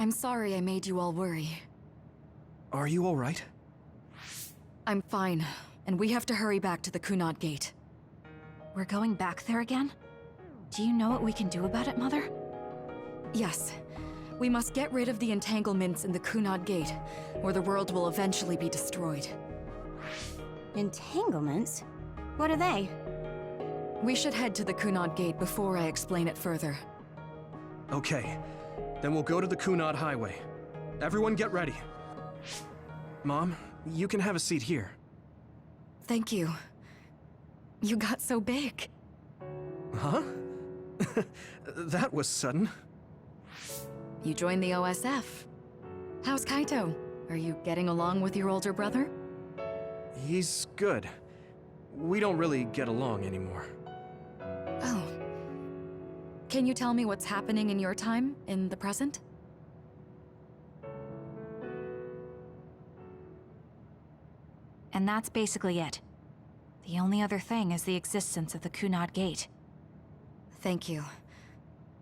I'm sorry I made you all worry. Are you alright? I'm fine, and we have to hurry back to the Kunad Gate. We're going back there again? Do you know what we can do about it, Mother? Yes. We must get rid of the entanglements in the Kunad Gate, or the world will eventually be destroyed. Entanglements? What are they? We should head to the Kunad Gate before I explain it further. Okay. Then we'll go to the Kunad Highway. Everyone get ready. Mom, you can have a seat here. Thank you. You got so big. Huh? That was sudden. You joined the OSF. How's Kaito? Are you getting along with your older brother? He's good. We don't really get along anymore. Oh. Can you tell me what's happening in your time, in the present? And that's basically it. The only other thing is the existence of the Kunad Gate. Thank you.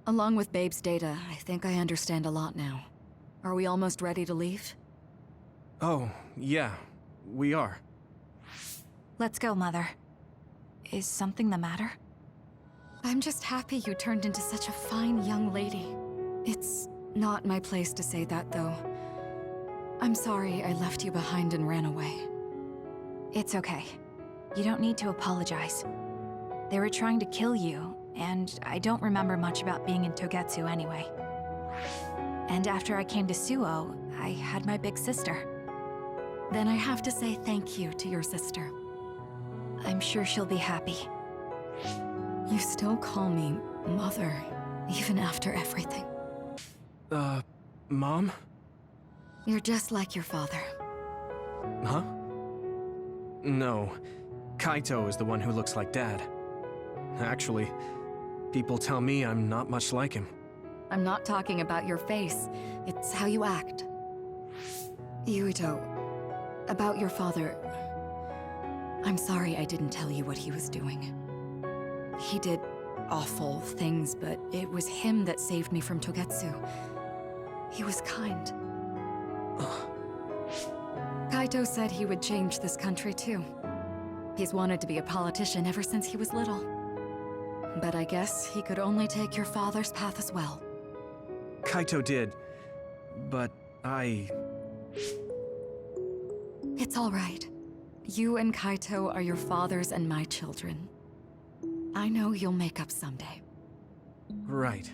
Along with Babe's data, I think I understand a lot now. Are we almost ready to leave? Oh, yeah. We are. Let's go, Mother. Is something the matter? I'm just happy you turned into such a fine young lady. It's not my place to say that, though. I'm sorry I left you behind and ran away. It's okay. You don't need to apologize. They were trying to kill you, and I don't remember much about being in Togetsu anyway. And after I came to Suo, I had my big sister. Then I have to say thank you to your sister. I'm sure she'll be happy. You still call me Mother, even after everything. Mom? You're just like your father. Huh? No. Kaito is the one who looks like Dad. Actually, people tell me I'm not much like him. I'm not talking about your face. It's how you act. Yuito, about your father... I'm sorry I didn't tell you what he was doing. He did awful things, but it was him that saved me from Togetsu. He was kind. Kaito said he would change this country too. He's wanted to be a politician ever since he was little. But I guess he could only take your father's path as well. Kaito did, but It's all right. You and Kaito are your father's and my children. I know you'll make up someday. Right.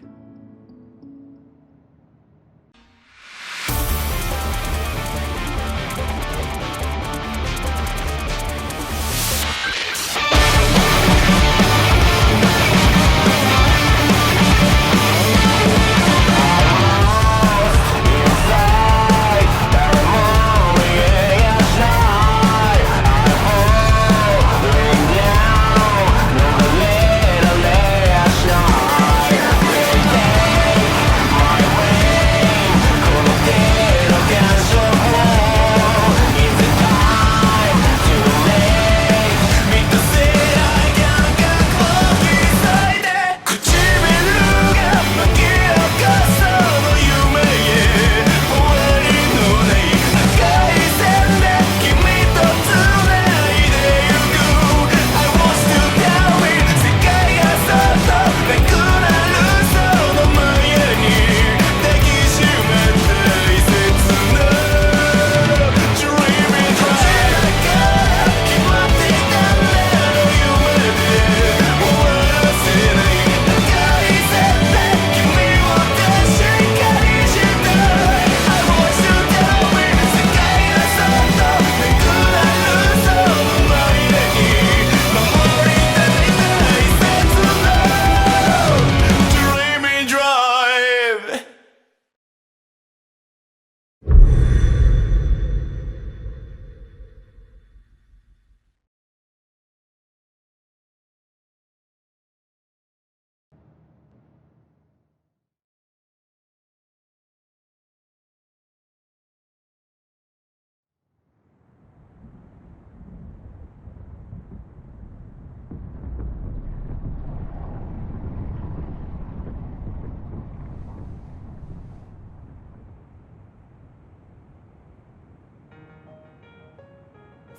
Yeah.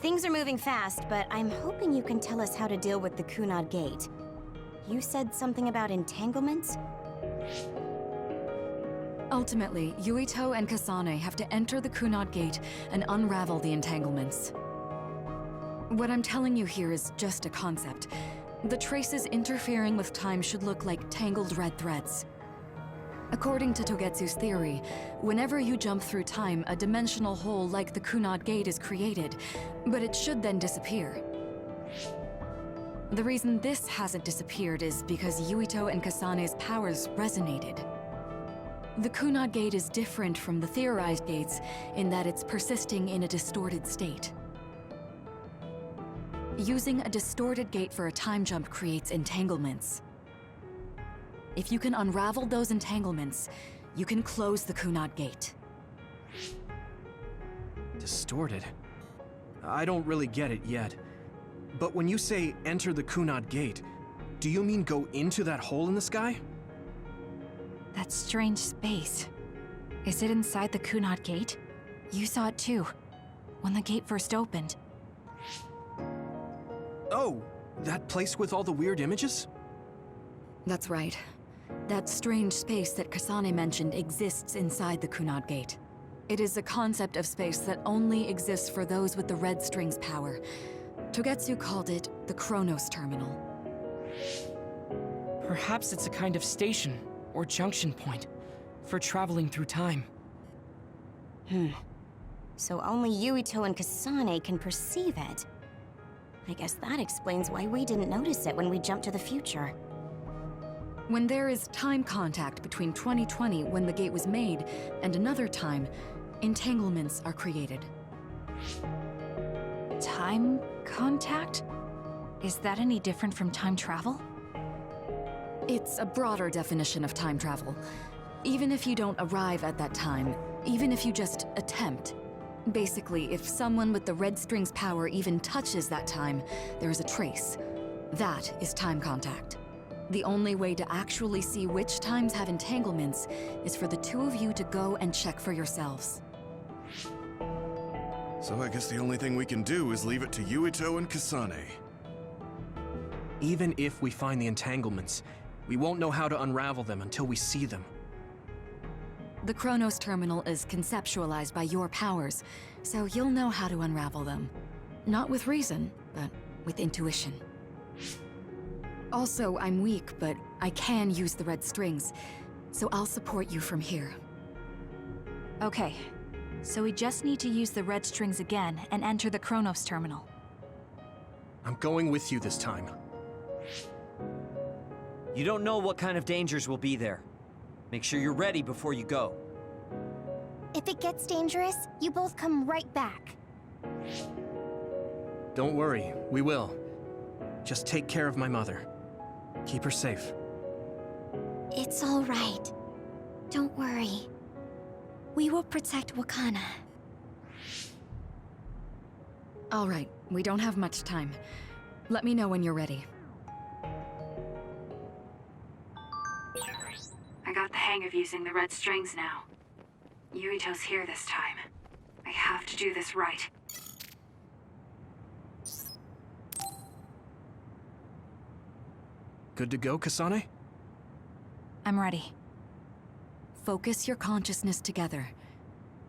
Things are moving fast, but I'm hoping you can tell us how to deal with the Kunad Gate. You said something about entanglements? Ultimately, Yuito and Kasane have to enter the Kunad Gate and unravel the entanglements. What I'm telling you here is just a concept. The traces interfering with time should look like tangled red threads. According to Togetsu's theory, whenever you jump through time, a dimensional hole like the Kunad Gate is created, but it should then disappear. The reason this hasn't disappeared is because Yuito and Kasane's powers resonated. The Kunad Gate is different from the theorized gates in that it's persisting in a distorted state. Using a distorted gate for a time jump creates entanglements. If you can unravel those entanglements, you can close the Kunad Gate. Distorted? I don't really get it yet. But when you say enter the Kunad Gate, do you mean go into that hole in the sky? That strange space. Is it inside the Kunad Gate? You saw it too, when the gate first opened. Oh, that place with all the weird images? That's right. That strange space that Kasane mentioned exists inside the Kunad Gate. It is a concept of space that only exists for those with the red string's power. Togetsu called it the Chronos Terminal. Perhaps it's a kind of station or junction point for traveling through time. So only Yuito and Kasane can perceive it. I guess that explains why we didn't notice it when we jumped to the future. When there is time contact between 2020, when the gate was made, and another time, entanglements are created. Time contact? Is that any different from time travel? It's a broader definition of time travel. Even if you don't arrive at that time, even if you just attempt. Basically, if someone with the red string's power even touches that time, there is a trace. That is time contact. The only way to actually see which times have entanglements is for the two of you to go and check for yourselves. So I guess the only thing we can do is leave it to Yuito and Kasane. Even if we find the entanglements, we won't know how to unravel them until we see them. The Chronos Terminal is conceptualized by your powers, so you'll know how to unravel them. Not with reason, but with intuition. Also, I'm weak, but I can use the red strings, so I'll support you from here. Okay, so we just need to use the red strings again and enter the Chronos Terminal. I'm going with you this time. You don't know what kind of dangers will be there. Make sure you're ready before you go. If it gets dangerous, you both come right back. Don't worry, we will. Just take care of my mother. Keep her safe. It's all right. Don't worry. We will protect Wakana. All right, we don't have much time. Let me know when you're ready. I got the hang of using the red strings now. Yuito's here this time. I have to do this right. Good to go, Kasane? I'm ready. Focus your consciousness together.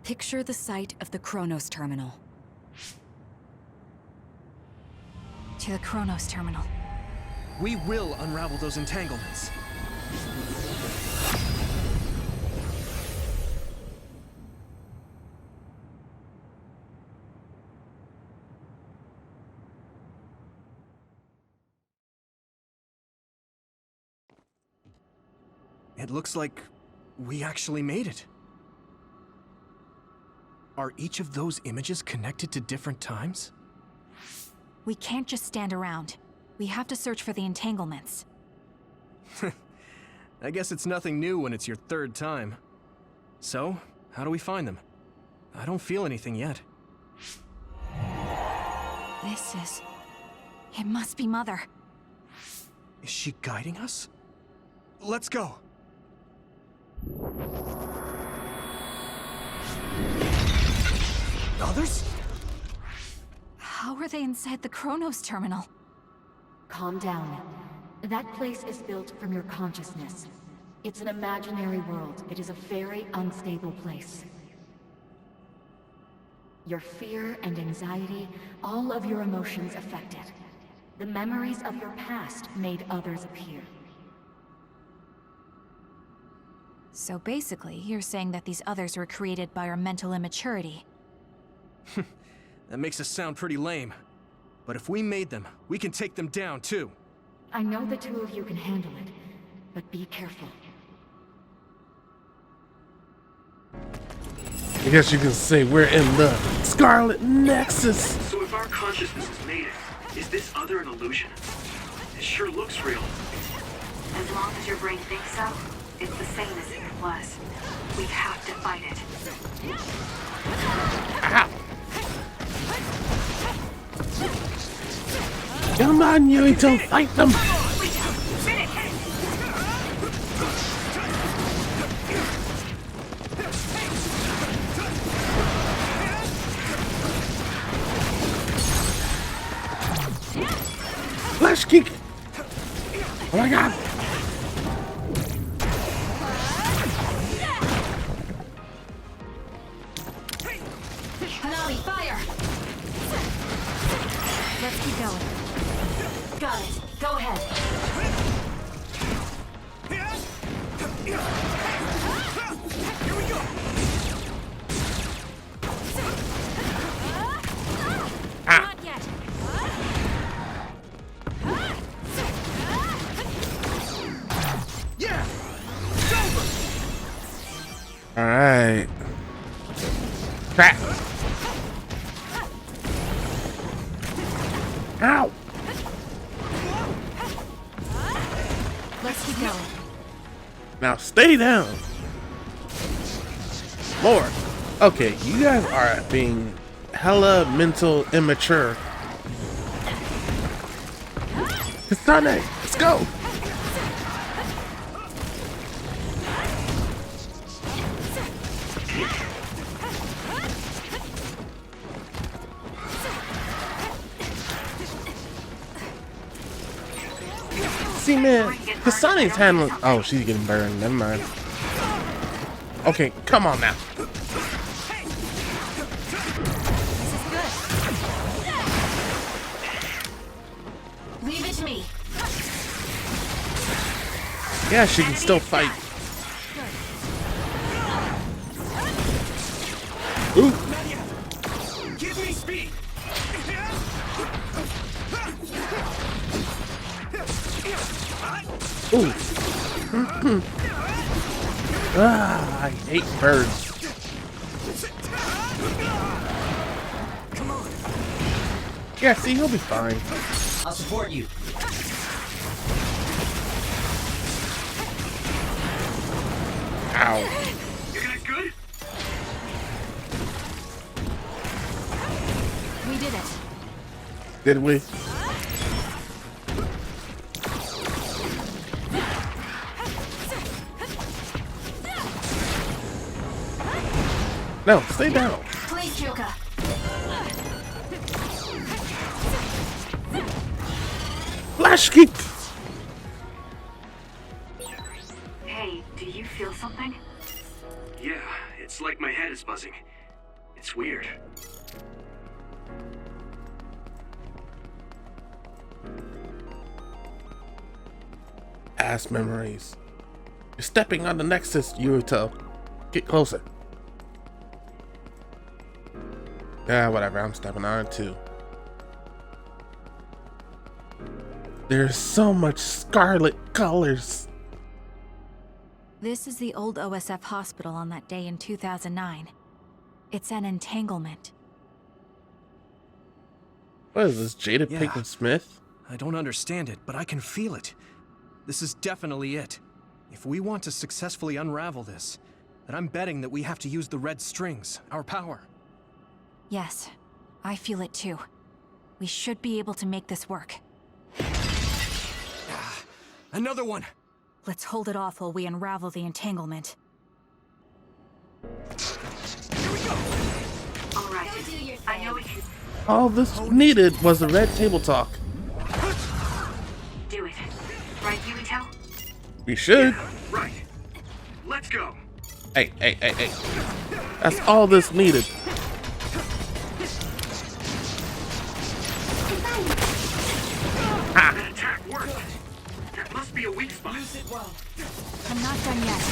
Picture the site of the Chronos Terminal. To the Chronos Terminal. We will unravel those entanglements. It looks like we actually made it. Are each of those images connected to different times? We can't just stand around. We have to search for the entanglements. I guess it's nothing new when it's your third time. So, how do we find them? I don't feel anything yet. This is... It must be Mother. Is she guiding us? Let's go! Others? How were they inside the Chronos terminal? Calm down. That place is built from your consciousness. It's an imaginary world. It is a very unstable place. Your fear and anxiety, all of your emotions affected. The memories of your past made others appear. So basically, you're saying that these others were created by our mental immaturity. That makes us sound pretty lame. But if we made them, we can take them down too. I know the two of you can handle it, but be careful. I guess you can say we're in the Scarlet Nexus. So if our consciousness has made it, is this other an illusion? It sure looks real. As long as your brain thinks so, it's the same as if it was. We have to fight it. Ow. Come on, Yuito, fight them! Flash kick! Oh my god! Hanami, fire! Let's keep going. Got it. Go ahead. Here we go! Not yet. Yeah! It's over! Alright. Crap! Ow! Let's keep going. Now stay down! Lord. Okay, you guys are being hella mental immature. Kasane, let's go! See, man, Kasane's handling. Oh, she's getting burned. Never mind. Okay, come on now. Leave it to me. Yeah, she can still fight. Ooh. Give me speed! Ooh. Ah, I hate birds. Come on! Yeah, see, he'll be fine. I'll support you. Ow. You guys good? We did it. Did we? No, stay down. Please, Kyoka. Flash kick. Hey, do you feel something? Yeah, it's like my head is buzzing. It's weird. Ass memories. You're stepping on the Nexus, Yuito. Get closer. Yeah, whatever. I'm stepping on it too. There's so much scarlet colors. This is the old OSF hospital on that day in 2009. It's an entanglement. What is this, Jada Yeah. Pinkett Smith? I don't understand it, but I can feel it. This is definitely it. If we want to successfully unravel this, then I'm betting that we have to use the red strings, our power. Yes, I feel it too. We should be able to make this work. Another one! Let's hold it off while we unravel the entanglement. All right. I know we can. All this needed was the red table talk. Do it. Right, Yuito? We should. Yeah, right. Let's go. Hey. That's all this needed. That attack worked. That must be a weak spot. I'm not done yet.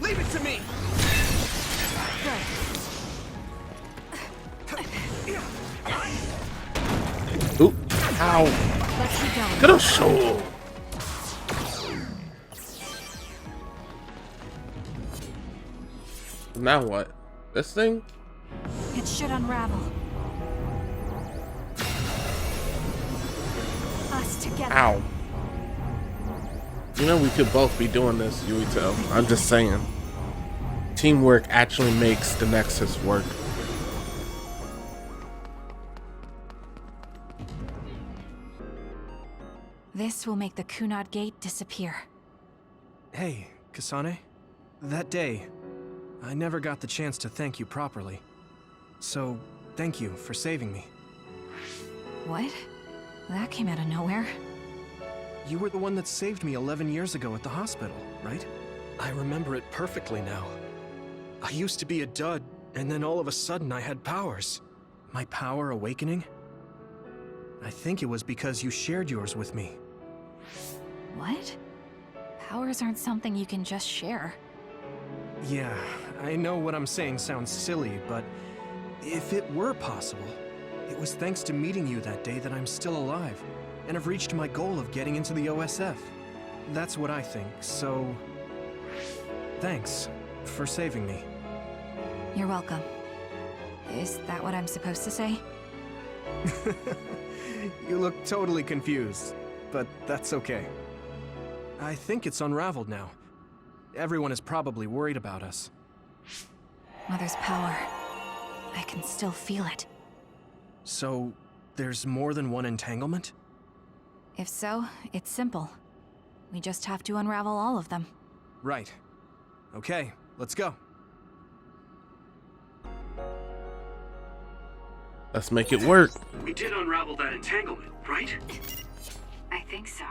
Leave it to me! Oop. Ow. Let's keep going. Good show. Now what? This thing? It should unravel. Us together. Ow. You know we could both be doing this, Yuito. I'm just saying. Teamwork actually makes the Nexus work. This will make the Kunad Gate disappear. Hey, Kasane. That day, I never got the chance to thank you properly. So, thank you for saving me. What? That came out of nowhere. You were the one that saved me 11 years ago at the hospital, right? I remember it perfectly now. I used to be a dud, and then all of a sudden I had powers. My power awakening? I think it was because you shared yours with me. What? Powers aren't something you can just share. Yeah, I know what I'm saying sounds silly, but if it were possible, it was thanks to meeting you that day that I'm still alive, and have reached my goal of getting into the OSF. That's what I think, so... thanks for saving me. You're welcome. Is that what I'm supposed to say? You look totally confused, but that's okay. I think it's unraveled now. Everyone is probably worried about us. Mother's power. I can still feel it. So, there's more than one entanglement? If so, it's simple. We just have to unravel all of them. Right. Okay, let's go. Let's make it work. We did unravel that entanglement, right? I think so.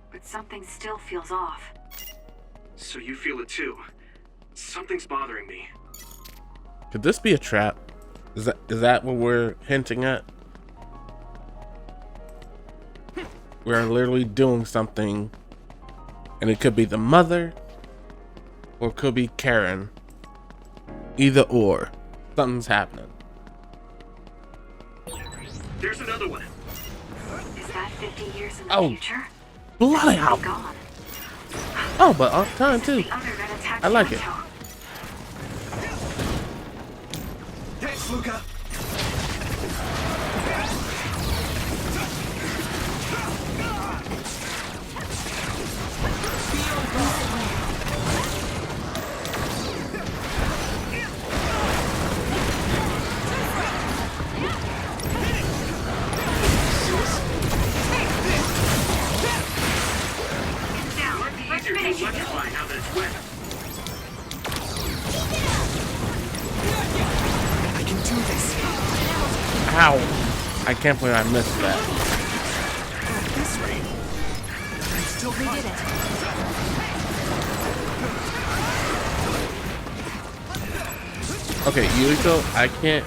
But something still feels off. So you feel it too. Something's bothering me. Could this be a trap? Is that what we're hinting at? We're literally doing something, and it could be the mother, or it could be Karen. Either or. Something's happening. There's another one. Is that 50 years in the Oh, future? bloody hell. Gone. Oh, but on time too. The other that attacked I like it. Yuito. Thanks, Luca! Easier to electrify now that it's wet. I can do this! Ow. I can't believe I missed that. At this rate, I'm still We did it. Okay, Yuito, I can't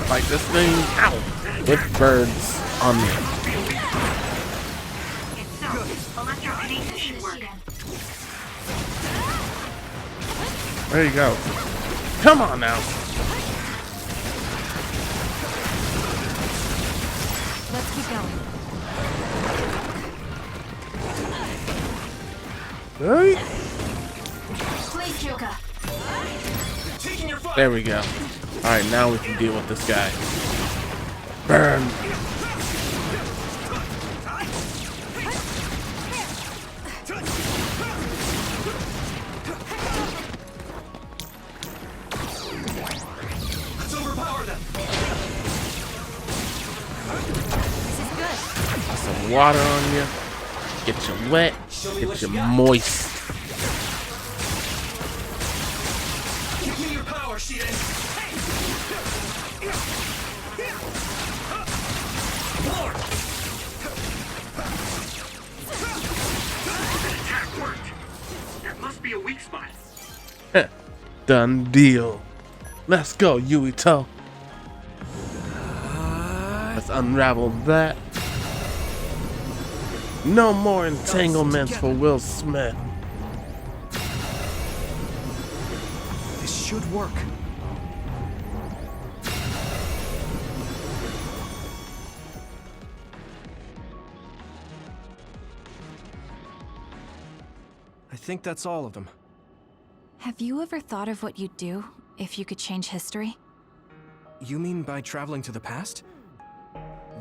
fight this thing. Ow. With birds on me. It's so. Electrokinesis should work. There you go. Come on now. Let's keep going. Right? Please, Joka. There we go. Alright, now we can deal with this guy. Burn. Let's overpower them! This is good. Put some water on you. Get you wet. Get you moist. Give me your power! Attack worked. That must be a weak spot. Done deal. Let's go, Yuito. Let's unravel that. No more entanglements for Will Smith. This should work. I think that's all of them. Have you ever thought of what you'd do if you could change history? You mean by traveling to the past?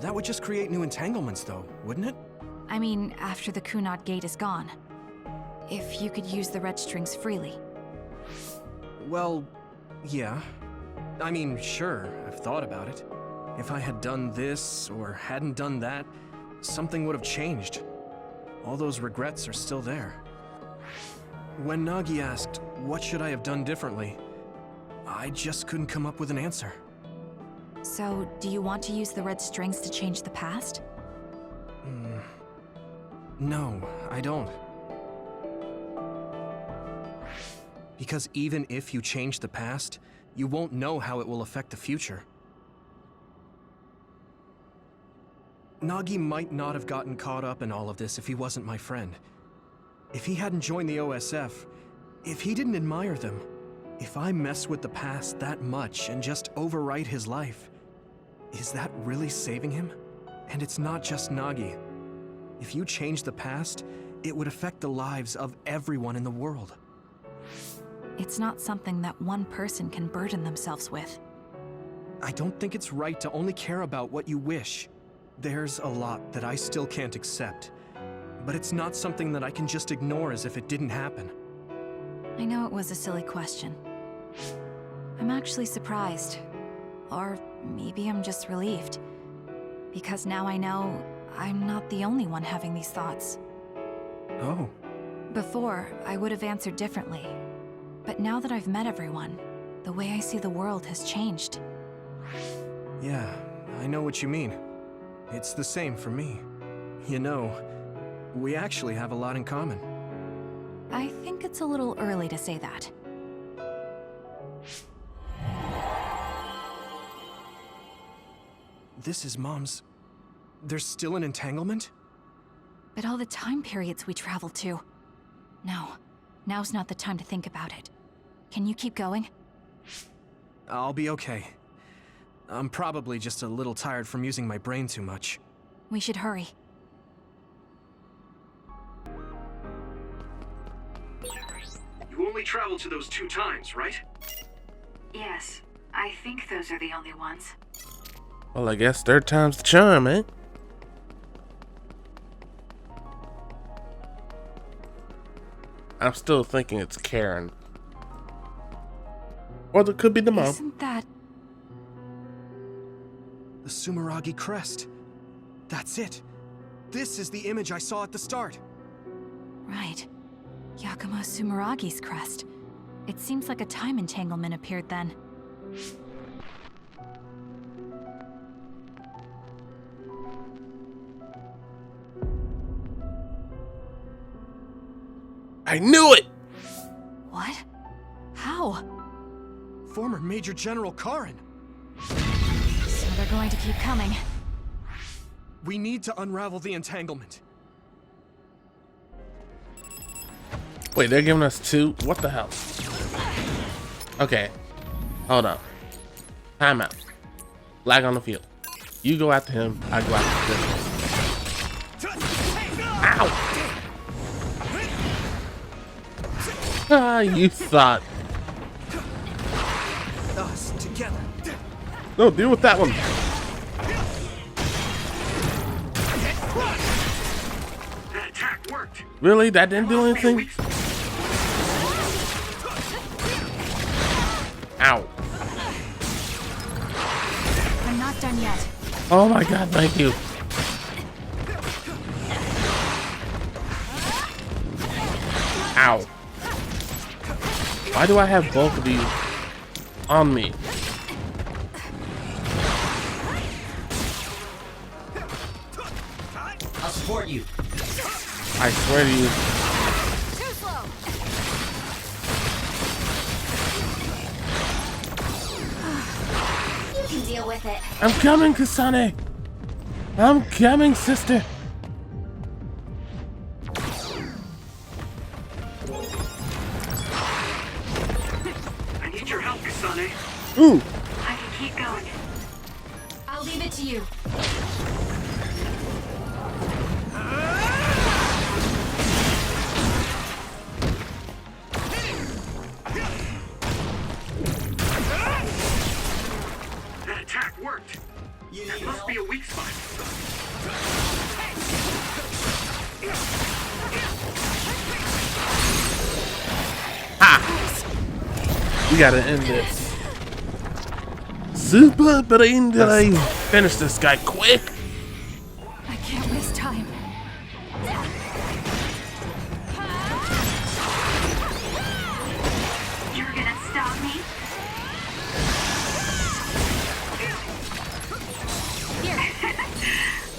That would just create new entanglements, though, wouldn't it? I mean, after the Kunad Gate is gone. If you could use the red strings freely. Well, yeah. I mean, sure, I've thought about it. If I had done this, or hadn't done that, something would have changed. All those regrets are still there. When Nagi asked, what should I have done differently, I just couldn't come up with an answer. So, do you want to use the red strings to change the past? No, I don't. Because even if you change the past, you won't know how it will affect the future. Nagi might not have gotten caught up in all of this if he wasn't my friend. If he hadn't joined the OSF, if he didn't admire them, if I mess with the past that much and just overwrite his life, is that really saving him? And it's not just Nagi. If you change the past, it would affect the lives of everyone in the world. It's not something that one person can burden themselves with. I don't think it's right to only care about what you wish. There's a lot that I still can't accept, but it's not something that I can just ignore as if it didn't happen. I know it was a silly question. I'm actually surprised. Or maybe I'm just relieved. Because now I know I'm not the only one having these thoughts. Oh. Before, I would have answered differently. But now that I've met everyone, the way I see the world has changed. Yeah, I know what you mean. It's the same for me. You know, we actually have a lot in common. I think it's a little early to say that. This is Mom's... There's still an entanglement? But all the time periods we travel to. No, now's not the time to think about it. Can you keep going? I'll be okay. I'm probably just a little tired from using my brain too much. We should hurry. You only traveled to those 2 times, right? Yes, I think those are the only ones. Well, I guess third time's the charm, eh? I'm still thinking it's Karen. Or it could be the mom. Isn't that... The Sumeragi crest. That's it. This is the image I saw at the start. Right. Yakumo Sumeragi's crest. It seems like a time entanglement appeared then. I knew it! What? How? Former Major General Karen. So they're going to keep coming. We need to unravel the entanglement. Wait, they're giving us 2? What the hell? Okay. Hold up. Time out. Flag on the field. You go after him, I go after him. Ow! Ah, you thought. Us together. No, deal with that one. That attack worked. Really? That didn't do anything? Ow. I'm not done yet. Oh my god, thank you. Ow. Why do I have both of these? on me. I'll support you. I swear to you. Too slow. You can deal with it. I'm coming, Kasane. I'm coming, sister. I need your help, Kasane. Ooh. I can keep going. I'll leave it to you. That attack worked. That must be a weak spot. We gotta end this. Super brain delay. Finish this guy quick. I can't waste time. You're gonna stop me?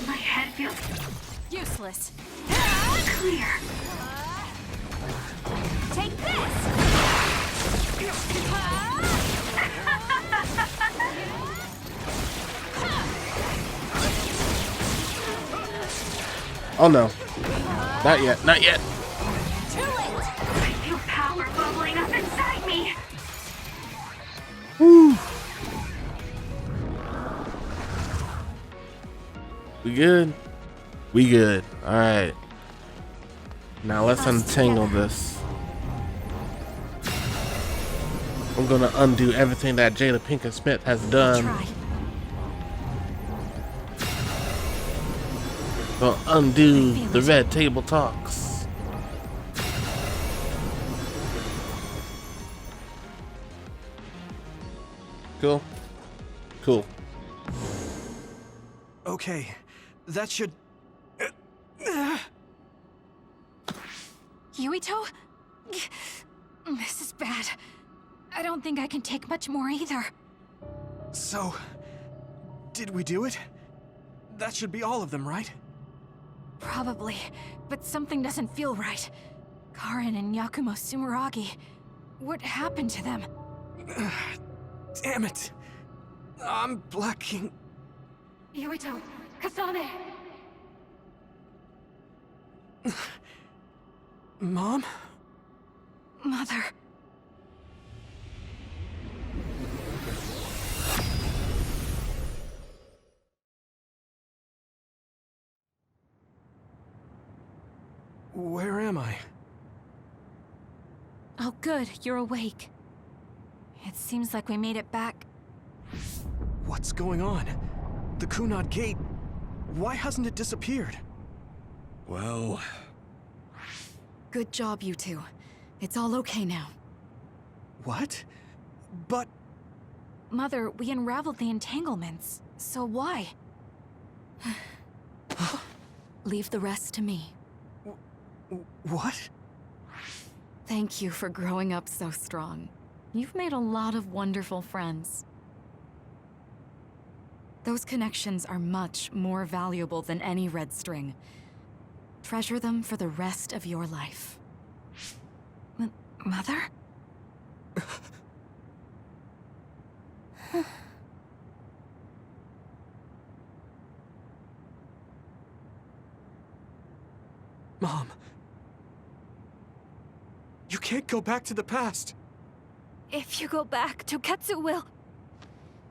My head feels Useless. clear. Take this! Oh no. Not yet. Not yet. I feel power bubbling up inside me. Woo. We good? We good. Alright. Now let's untangle this. I'm gonna undo everything that Jada Pinkett Smith has done. Try. Gonna undo the red table talks. Cool. Cool. Okay, that should... Yuito? This is bad. I don't think I can take much more either. So, did we do it? That should be all of them, right? Probably, but something doesn't feel right. Karin and Yakumo Sumeragi. What happened to them? Damn it. I'm blacking... Yuito, Kasane! Mom? Mother. Where am I? Oh good, you're awake. It seems like we made it back. What's going on? The Kunad Gate... Why hasn't it disappeared? Well... Good job, you two. It's all okay now. What? But... Mother, we unraveled the entanglements. So why? Leave the rest to me. What? Thank you for growing up so strong. You've made a lot of wonderful friends. Those connections are much more valuable than any red string. Treasure them for the rest of your life. Mother? Mom. You can't go back to the past. If you go back, Toketsu will...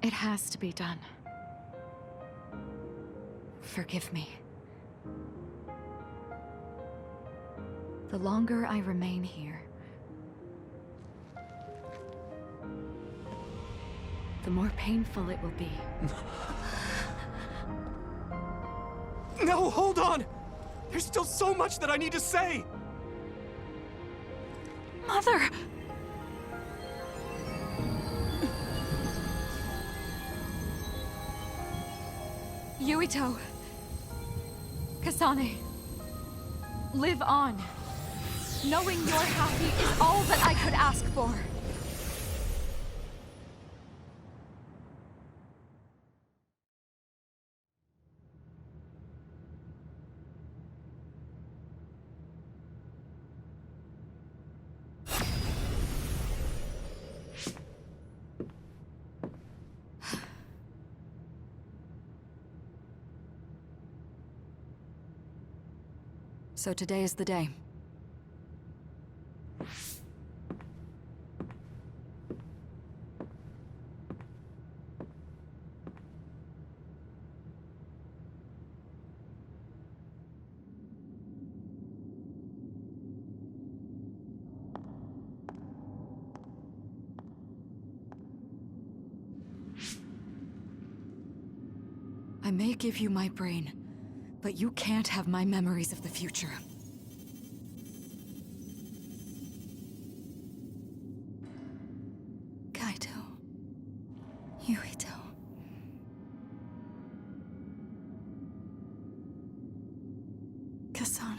It has to be done. Forgive me. The longer I remain here, the more painful it will be. No, hold on! There's still so much that I need to say! Mother! Yuito. Kasane. Live on. Knowing you're happy is all that I could ask for. So today is the day. I may give you my brain, but you can't have my memories of the future. Kaito. Yuito. Kasane.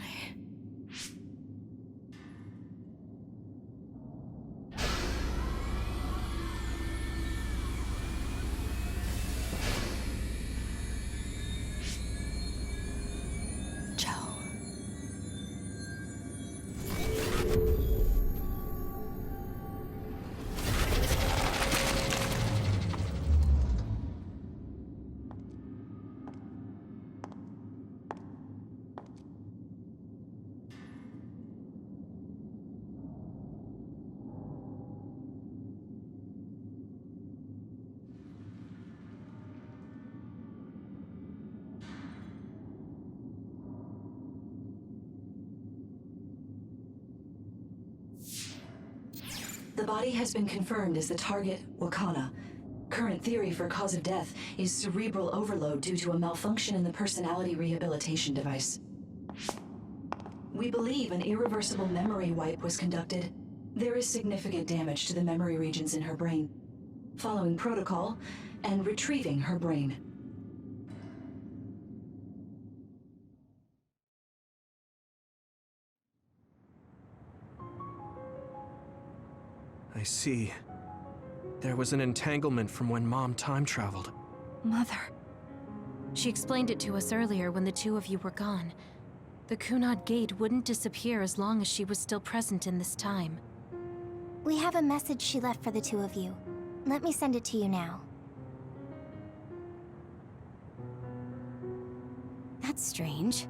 The body has been confirmed as the target, Wakana. Current theory for cause of death is cerebral overload due to a malfunction in the personality rehabilitation device. We believe an irreversible memory wipe was conducted. There is significant damage to the memory regions in her brain. Following protocol and retrieving her brain. I see. There was an entanglement from when Mom time traveled. Mother. She explained it to us earlier when the two of you were gone. The Kunad Gate wouldn't disappear as long as she was still present in this time. We have a message she left for the two of you. Let me send it to you now. That's strange.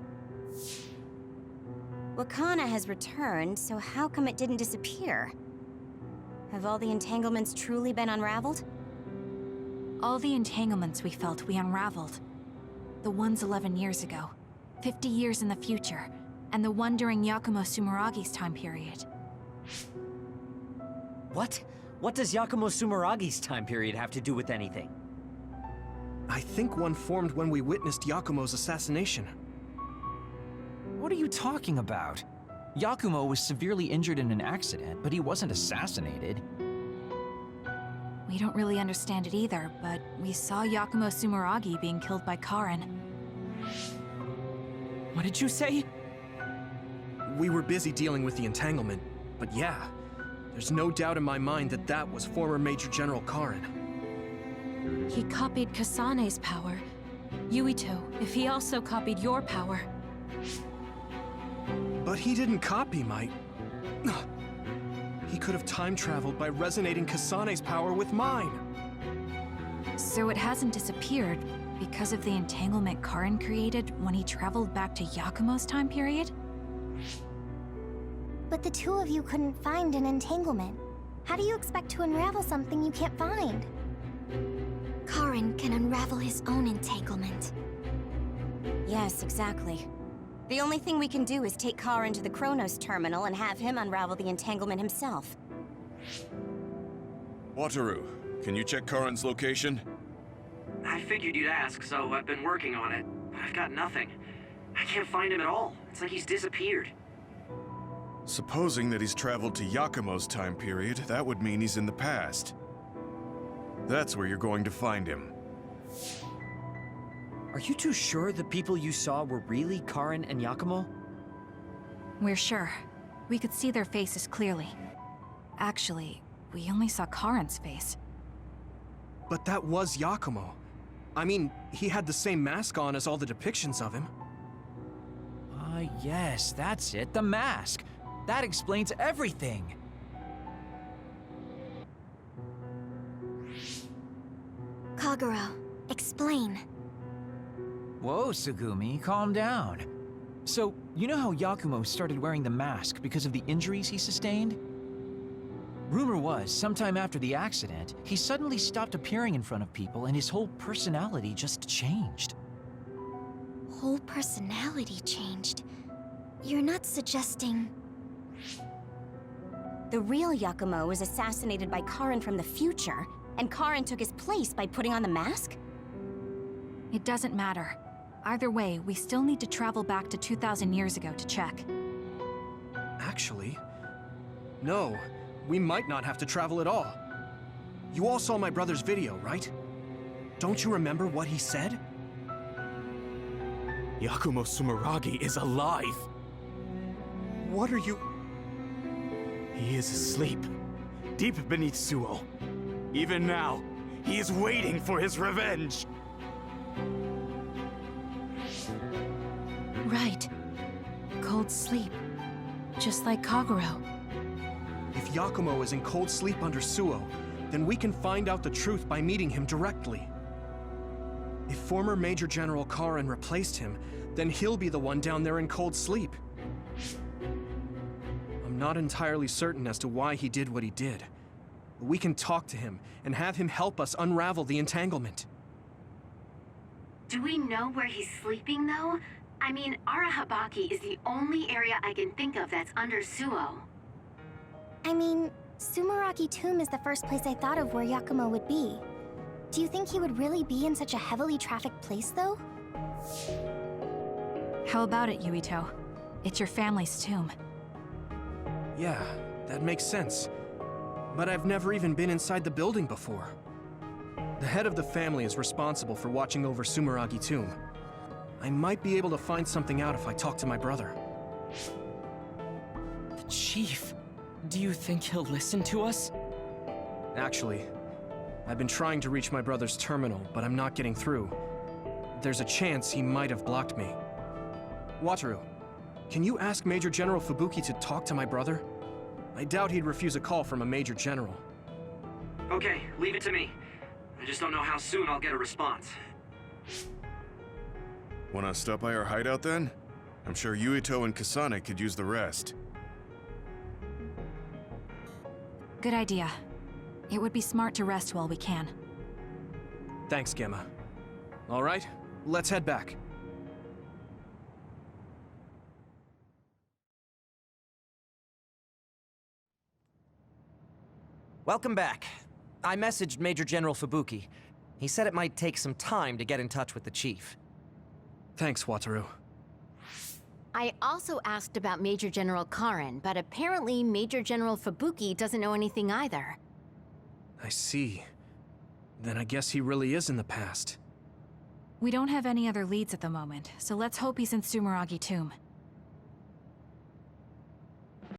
Wakana has returned, so how come it didn't disappear? Have all the entanglements truly been unraveled? All the entanglements we felt we unraveled. The ones 11 years ago, 50 years in the future, and the one during Yakumo Sumeragi's time period. What? What does Yakumo Sumeragi's time period have to do with anything? I think one formed when we witnessed Yakumo's assassination. What are you talking about? Yakumo was severely injured in an accident, but he wasn't assassinated. We don't really understand it either, but we saw Yakumo Sumeragi being killed by Karin. What did you say? We were busy dealing with the entanglement, but yeah, there's no doubt in my mind that that was former Major General Karin. He copied Kasane's power. Yuito, if he also copied your power. But he didn't copy my... He could have time-traveled by resonating Kasane's power with mine. So it hasn't disappeared because of the entanglement Karin created when he traveled back to Yakumo's time period? But the two of you couldn't find an entanglement. How do you expect to unravel something you can't find? Karin can unravel his own entanglement. Yes, exactly. The only thing we can do is take Karin to the Chronos terminal and have him unravel the entanglement himself. Wataru, can you check Karin's location? I figured you'd ask, so I've been working on it. But I've got nothing. I can't find him at all. It's like he's disappeared. Supposing that he's traveled to Yakumo's time period, that would mean he's in the past. That's where you're going to find him. Are you too sure the people you saw were really Karin and Yakumo? We're sure. We could see their faces clearly. Actually, we only saw Karin's face. But that was Yakumo. I mean, he had the same mask on as all the depictions of him. Yes, that's it, the mask. That explains everything. Kagero, explain. Whoa, Tsugumi, calm down. So, You know how Yakumo started wearing the mask because of the injuries he sustained? Rumor was, sometime after the accident, he suddenly stopped appearing in front of people and his whole personality just changed. Whole personality changed? You're not suggesting... The real Yakumo was assassinated by Karin from the future, and Karin took his place by putting on the mask? It doesn't matter. Either way, we still need to travel back to 2,000 years ago to check. Actually, no. We might not have to travel at all. You all saw my brother's video, right? Don't you remember what he said? Yakumo Sumeragi is alive! What are you... He is asleep, deep beneath Suo. Even now, he is waiting for his revenge! Right. Cold sleep. Just like Kagero. If Yakumo is in cold sleep under Suo, then we can find out the truth by meeting him directly. If former Major General Karin replaced him, then he'll be the one down there in cold sleep. I'm not entirely certain as to why he did what he did. But we can talk to him and have him help us unravel the entanglement. Do we know where he's sleeping, though? I mean, Arahabaki is the only area I can think of that's under Suo. I mean, Sumeragi Tomb is the first place I thought of where Yakumo would be. Do you think he would really be in such a heavily trafficked place, though? How about it, Yuito? It's your family's tomb. Yeah, that makes sense. But I've never even been inside the building before. The head of the family is responsible for watching over Sumeragi Tomb. I might be able to find something out if I talk to my brother. The Chief. Do you think he'll listen to us? Actually, I've been trying to reach my brother's terminal, but I'm not getting through. There's a chance he might have blocked me. Wataru, can you ask Major General Fubuki to talk to my brother? I doubt he'd refuse a call from a Major General. Okay, leave it to me. I just don't know how soon I'll get a response. Wanna stop by our hideout then? I'm sure Yuito and Kasane could use the rest. Good idea. It would be smart to rest while we can. Thanks, Gemma. All right, let's head back. Welcome back. I messaged Major General Fubuki. He said it might take some time to get in touch with the Chief. Thanks, Wataru. I also asked about Major General Karin, but apparently Major General Fubuki doesn't know anything either. I see. Then I guess he really is in the past. We don't have any other leads at the moment, so let's hope he's in Sumeragi Tomb.